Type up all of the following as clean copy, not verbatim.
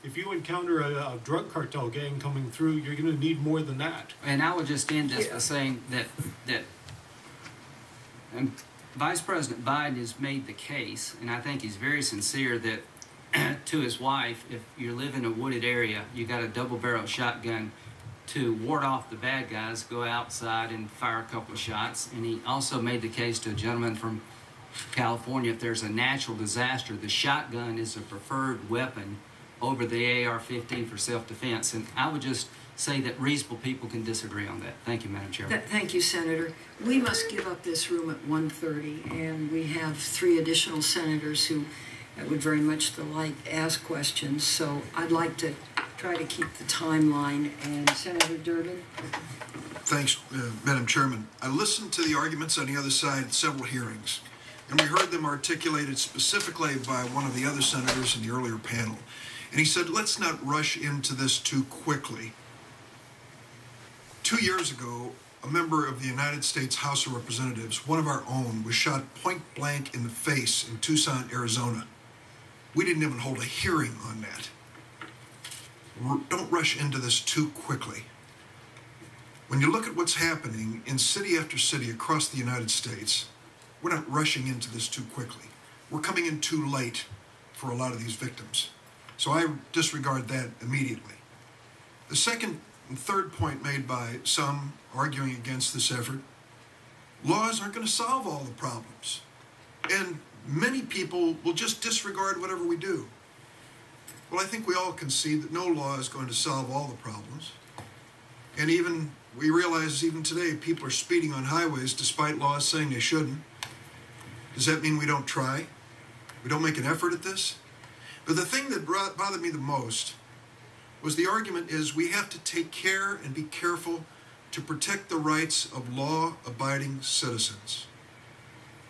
if you encounter a drug cartel gang coming through, you're going to need more than that. And I would just end this by saying that Vice President Biden has made the case, and I think he's very sincere, that to his wife, if you live in a wooded area, you got a double-barreled shotgun to ward off the bad guys, go outside and fire a couple of shots. And he also made the case to a gentleman from California, if there's a natural disaster, the shotgun is a preferred weapon over the AR-15 for self-defense. And I would just say that reasonable people can disagree on that. Thank you, Madam Chairman. Thank you, Senator. We must give up this room at 1:30, and we have 3 additional senators who would very much like ask questions. So I'd like to try to keep the timeline. And Senator Durbin? Thanks, Madam Chairman. I listened to the arguments on the other side at several hearings, and we heard them articulated specifically by one of the other senators in the earlier panel. And he said, let's not rush into this too quickly. 2 years ago, a member of the United States House of Representatives, one of our own, was shot point blank in the face in Tucson, Arizona. We didn't even hold a hearing on that. Don't rush into this too quickly. When you look at what's happening in city after city across the United States, we're not rushing into this too quickly. We're coming in too late for a lot of these victims. So I disregard that immediately. The second and third point made by some arguing against this effort, laws aren't going to solve all the problems. And many people will just disregard whatever we do. Well, I think we all concede that no law is going to solve all the problems. And even we realize even today people are speeding on highways despite laws saying they shouldn't. Does that mean we don't try? We don't make an effort at this? But the thing that bothered me the most was the argument is we have to take care and be careful to protect the rights of law-abiding citizens.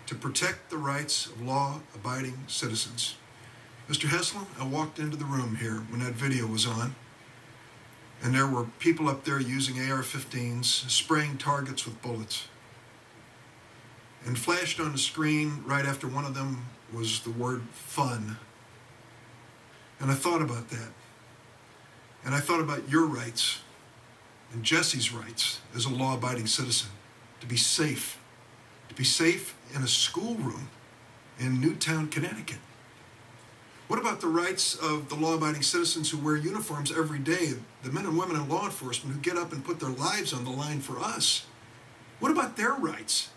To protect the rights of law-abiding citizens. Mr. Heslin, I walked into the room here when that video was on, and there were people up there using AR-15s, spraying targets with bullets. And flashed on the screen right after one of them was the word fun. And I thought about that. And I thought about your rights and Jesse's rights as a law-abiding citizen to be safe in a schoolroom in Newtown, Connecticut. What about the rights of the law-abiding citizens who wear uniforms every day, the men and women in law enforcement who get up and put their lives on the line for us? What about their rights?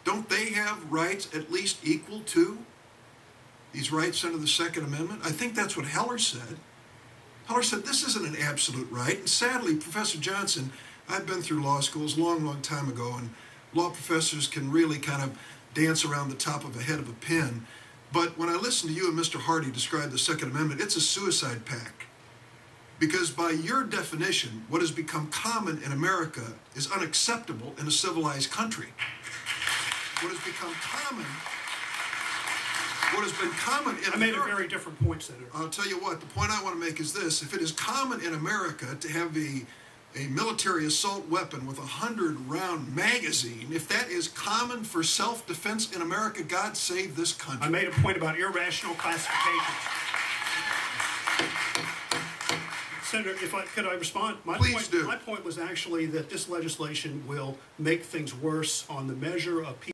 Don't they have rights at least equal to these rights under the Second Amendment? I think that's what Heller said. Heller said this isn't an absolute right. And sadly, Professor Johnson, I've been through law schools a long, long time ago, and law professors can really kind of dance around the top of the head of a pin. But when I listen to you and Mr. Hardy describe the Second Amendment, it's a suicide pact. Because by your definition, what has become common in America is unacceptable in a civilized country. What has become common, what has been common in America... I made a very different point, Senator. I'll tell you what, the point I want to make is this. If it is common in America to have a military assault weapon with a 100-round magazine, if that is common for self-defense in America, God save this country. I made a point about irrational classifications. Senator, could I respond? Please do. My point was actually that this legislation will make things worse on the measure of people